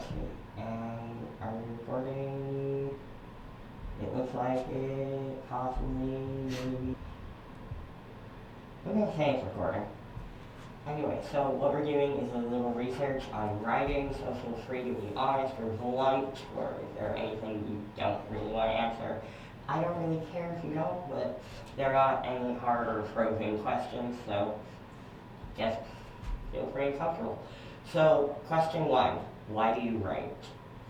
see. And are we recording? It looks like it possibly, maybe. I'm gonna say it's recording. Anyway, so what we're doing is a little research on writing, so feel free to be honest or blunt, or if there anything you don't really want to answer. I don't really care if you don't, but there are not any hard or frozen questions, so just feel free and comfortable. So, question one, why do you write?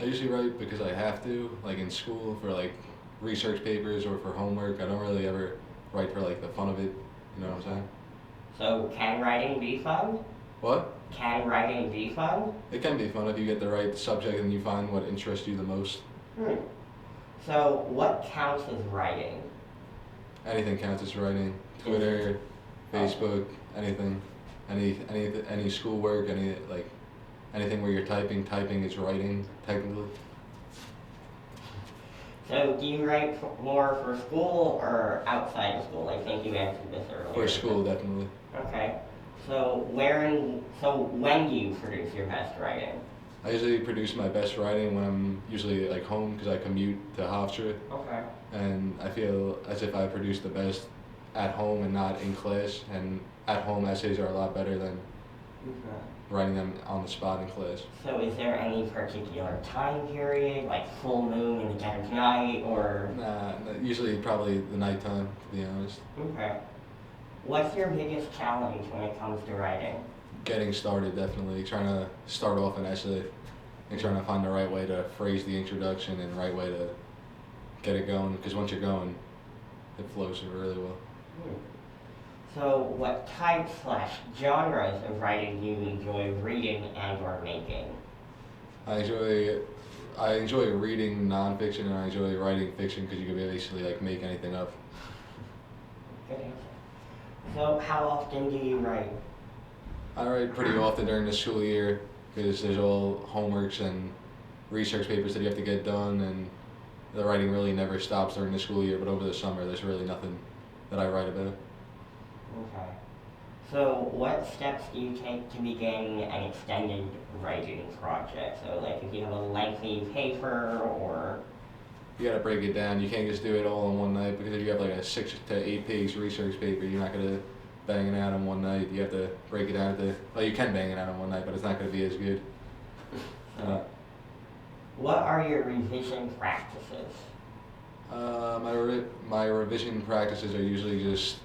I usually write because I have to, like in school for like research papers or for homework. I don't really ever write for like the fun of it, you know what I'm saying? So, can writing be fun? What? Can writing be fun? It can be fun if you get the right subject and you find what interests you the most. Hmm. So, what counts as writing? Anything counts as writing. Twitter, Facebook, anything. Any schoolwork, anything where you're typing is writing, technically. So, do you write more for school or outside of school? I think you answered this earlier. For school, definitely. Okay. So, when do you produce your best writing? I usually produce my best writing when I'm usually like home because I commute to Hofstra. Okay. And I feel as if I produce the best at home and not in class. And at home essays are a lot better than writing them on the spot in class. So is there any particular time period, like full moon in the dead of night, or? Nah, usually probably the nighttime, to be honest. Okay. What's your biggest challenge when it comes to writing? Getting started, definitely. Trying to start off an essay and trying to find the right way to phrase the introduction and the right way to get it going, because once you're going, it flows really well. So what types/genres of writing do you enjoy reading and or making? I enjoy reading nonfiction and I enjoy writing fiction because you can basically like make anything up. Good answer. So how often do you write? I write pretty often during the school year because there's all homeworks and research papers that you have to get done, and the writing really never stops during the school year, but over the summer there's really nothing that I write about. Okay. So what steps do you take to begin an extended writing project? So like if you have a lengthy paper or... You gotta break it down. You can't just do it all in one night, because if you have like a 6 to 8 page research paper, you're not gonna bang it out in one night. You have to break it down well, you can bang it out in one night, but it's not gonna be as good. What are your revision practices? My revision practices are usually just,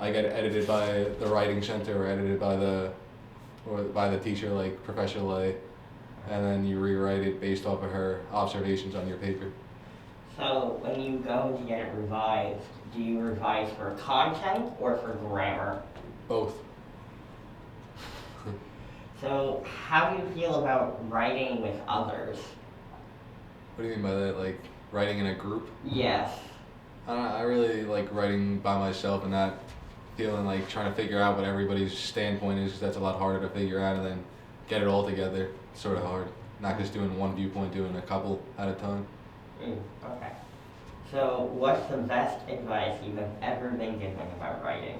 I get edited by the writing center or edited by the teacher, like Professor Lay, and then you rewrite it based off of her observations on your paper. So when you go to get it revised, do you revise for content or for grammar? Both. So how do you feel about writing with others? What do you mean by that? Like writing in a group? Yes. I really like writing by myself and not feeling like trying to figure out what everybody's standpoint is, because that's a lot harder to figure out, and then get it all together. It's sort of hard. Not just doing one viewpoint, doing a couple at a time. Okay. So what's the best advice you have ever been given about writing?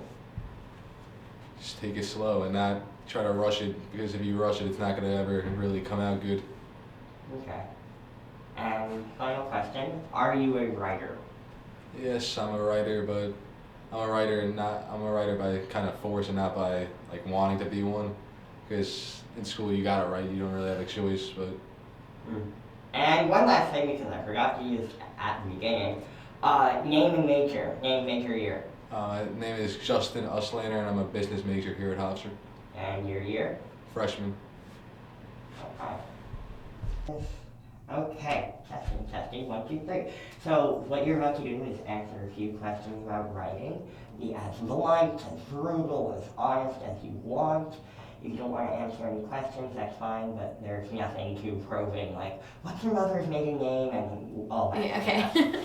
Just take it slow and not try to rush it, because if you rush it, it's not going to ever really come out good. Okay. And final question, are you a writer? Yes, I'm a writer, but I'm a writer by kind of force and not by like wanting to be one, because in school you gotta write, you don't really have a choice. But And one last thing, because I forgot to use at the beginning, name and major year. My name is Justin Uslander, and I'm a business major here at Hofstra. And your year? Freshman. Okay, testing, 1, 2, 3. So what you're about to do is answer a few questions about writing. Be as blunt, as brutal, as honest as you want. If you don't want to answer any questions, that's fine, but there's nothing too probing, like, what's your mother's maiden name, and all that. Yeah, okay.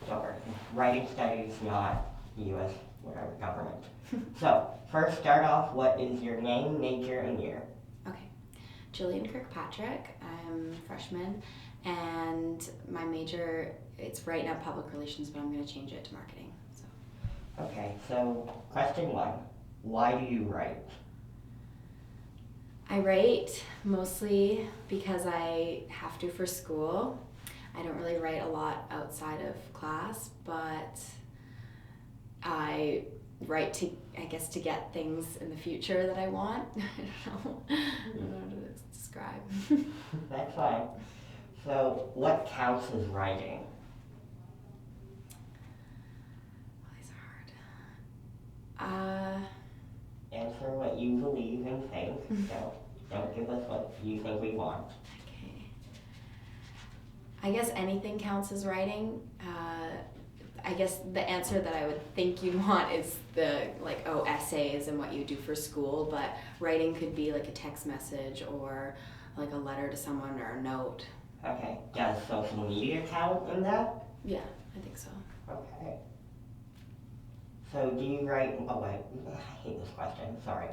Don't worry. Writing studies, not U.S. whatever government. So, first start off, what is your name, major, and year? Okay. Gillian Kirkpatrick. I'm a freshman, and my major, it's right now public relations, but I'm going to change it to marketing. So. Okay, so question 1, why do you write? I write mostly because I have to for school. I don't really write a lot outside of class, but I write to, I guess, to get things in the future that I want. I don't know. I don't know how to describe. That's fine. So, what counts as writing? These are hard. Answer what you believe and think. Don't give us what you think we want. Okay. I guess anything counts as writing. I guess the answer that I would think you'd want is the essays and what you do for school, but writing could be like a text message or like a letter to someone or a note. Okay. Does social media count in that? Yeah, I think so. Okay. So do you write, oh wait, I hate this question, sorry.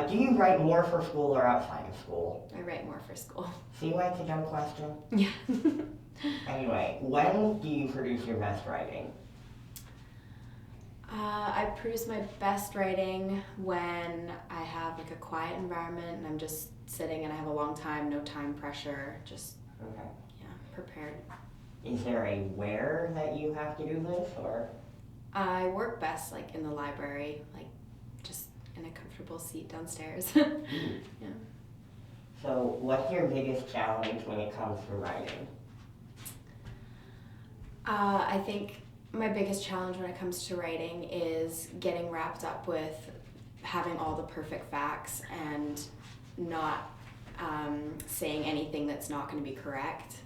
Do you write more for school or outside of school? I write more for school. See why it's a dumb question? Yeah. Anyway, when do you produce your best writing? I produce my best writing when I have like a quiet environment and I'm just sitting and I have a long time, no time pressure, just Okay. prepared. Is there a where that you have to do this, or? I work best like in the library, like just in a comfortable seat downstairs. Yeah. So what's your biggest challenge when it comes to writing? I think my biggest challenge when it comes to writing is getting wrapped up with having all the perfect facts and not saying anything that's not going to be correct.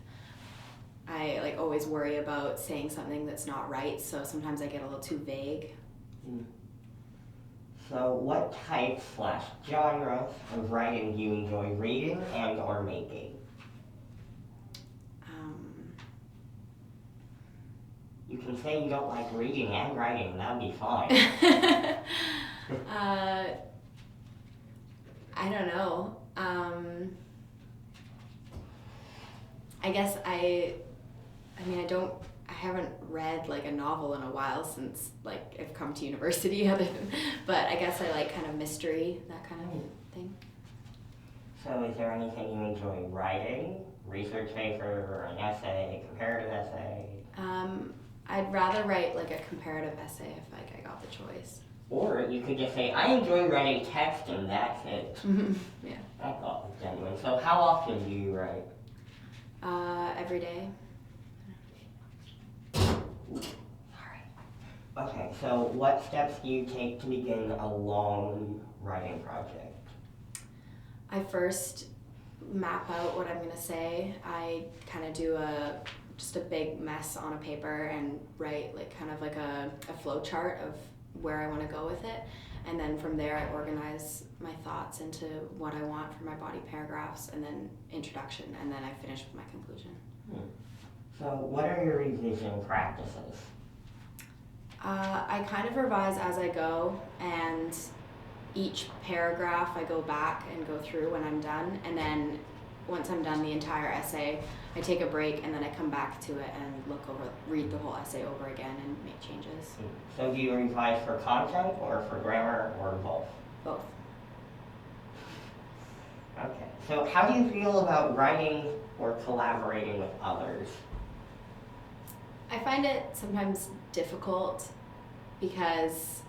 I always worry about saying something that's not right, so sometimes I get a little too vague. So what types/genres of writing do you enjoy reading and or making? You can say you don't like reading and writing, that'd be fine. I don't know. I guess I haven't read like a novel in a while since like I've come to university but I guess I like kind of mystery, that kind of thing. So is there anything you enjoy writing? Research paper or an essay, comparative essay? I'd rather write like a comparative essay if like I got the choice. Or you could just say, I enjoy writing text and that's it. Yeah. I thought it was genuine. So how often do you write? Every day. Sorry. Okay, so what steps do you take to begin a long writing project? I first map out what I'm going to say. I kind of do just a big mess on a paper and write like kind of like a flow chart of where I want to go with it. And then from there I organize my thoughts into what I want for my body paragraphs and then introduction, and then I finish with my conclusion. So what are your revision practices? I kind of revise as I go, and each paragraph I go back and go through when I'm done, and then once I'm done the entire essay, I take a break and then I come back to it and read the whole essay over again and make changes. So do you revise for content or for grammar or both? Both. Okay, so how do you feel about writing or collaborating with others? I find it sometimes difficult because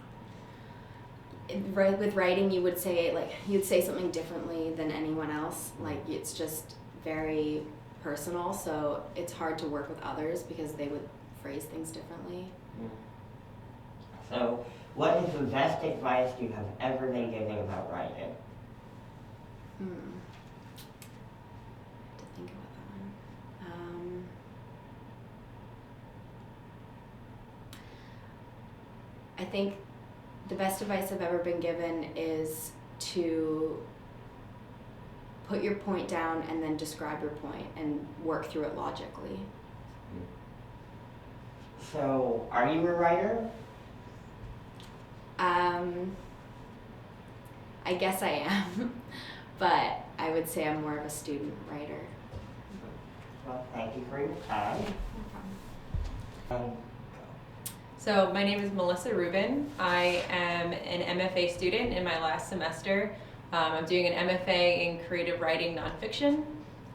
with writing you'd say something differently than anyone else. Like it's just very personal, so it's hard to work with others because they would phrase things differently. So what is the best advice you have ever been given about writing? I have to think about that one. I think the best advice I've ever been given is to put your point down and then describe your point and work through it logically. So, are you a writer? I guess I am, but I would say I'm more of a student writer. Well, thank you for your time. No problem. So my name is Melissa Rubin. I am an MFA student in my last semester. I'm doing an MFA in creative writing nonfiction,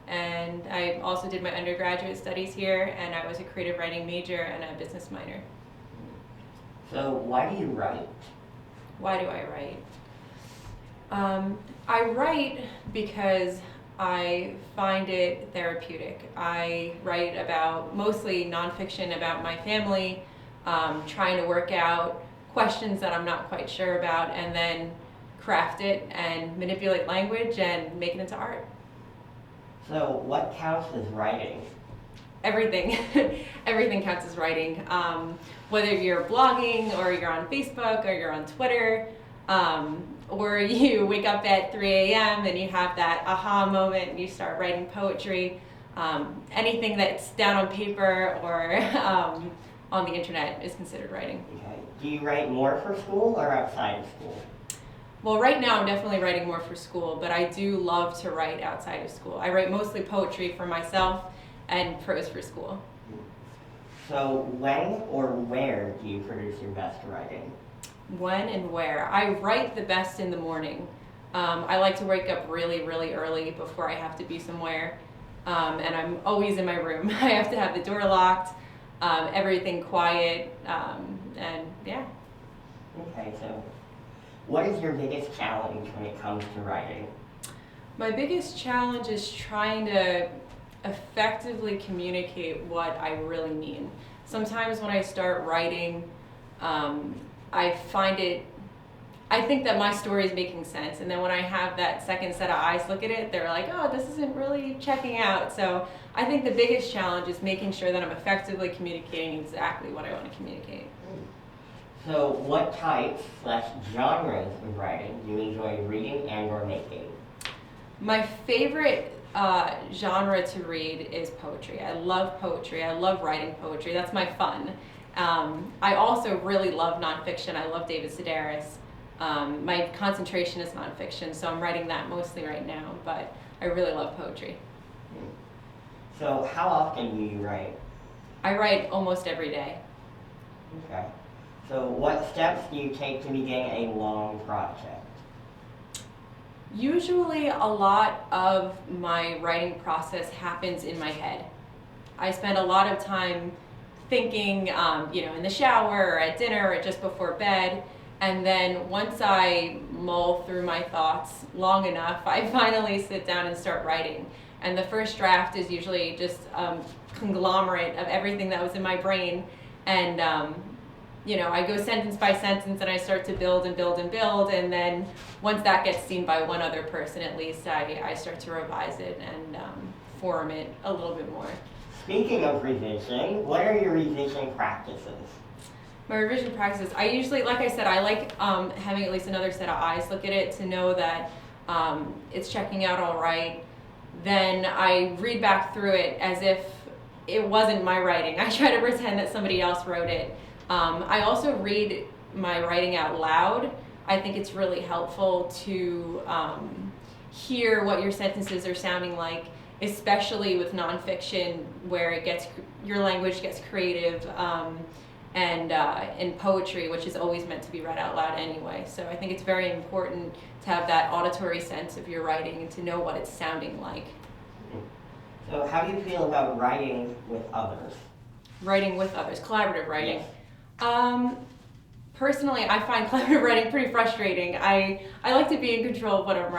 and I also did my undergraduate studies here, and I was a creative writing major and a business minor. So why do you write? Why do I write? I write because I find it therapeutic. I write about mostly nonfiction about my family, trying to work out questions that I'm not quite sure about, and then craft it and manipulate language and make it into art. So what counts as writing? Everything. Everything counts as writing. Whether you're blogging or you're on Facebook or you're on Twitter, or you wake up at 3 a.m. and you have that aha moment and you start writing poetry. Anything that's down on paper or on the internet is considered writing. Okay. Do you write more for school or outside of school? Well, right now I'm definitely writing more for school, but I do love to write outside of school. I write mostly poetry for myself and prose for school. So when or where do you produce your best writing? When and where? I write the best in the morning. I like to wake up really, really early before I have to be somewhere, and I'm always in my room. I have to have the door locked, everything quiet, and yeah. Okay, so what is your biggest challenge when it comes to writing? My biggest challenge is trying to effectively communicate what I really mean. Sometimes when I start writing, I think that my story is making sense, and then when I have that second set of eyes look at it, they're like, oh, this isn't really checking out. So I think the biggest challenge is making sure that I'm effectively communicating exactly what I want to communicate. So what types/genres of writing do you enjoy reading and or making? My favorite genre to read is poetry. I love poetry. I love writing poetry. That's my fun. I also really love nonfiction. I love David Sedaris. My concentration is nonfiction, so I'm writing that mostly right now, but I really love poetry. So how often do you write? I write almost every day. Okay. So what steps do you take to begin a long project? Usually a lot of my writing process happens in my head. I spend a lot of time thinking, in the shower or at dinner or just before bed. And then once I mull through my thoughts long enough, I finally sit down and start writing. And the first draft is usually just a conglomerate of everything that was in my brain. And, I go sentence by sentence and I start to build and build and build. And then once that gets seen by one other person at least, I start to revise it and form it a little bit more. Speaking of revision, what are your revision practices? My revision practices, I usually, like I said, I like having at least another set of eyes look at it to know that it's checking out all right. Then I read back through it as if it wasn't my writing. I try to pretend that somebody else wrote it. I also read my writing out loud. I think it's really helpful to hear what your sentences are sounding like, especially with nonfiction where your language gets creative, and in poetry, which is always meant to be read out loud anyway. So I think it's very important to have that auditory sense of your writing and to know what it's sounding like. So how do you feel about writing with others? Writing with others, collaborative writing. Yes. Personally, I find collaborative writing pretty frustrating. I like to be in control of what I'm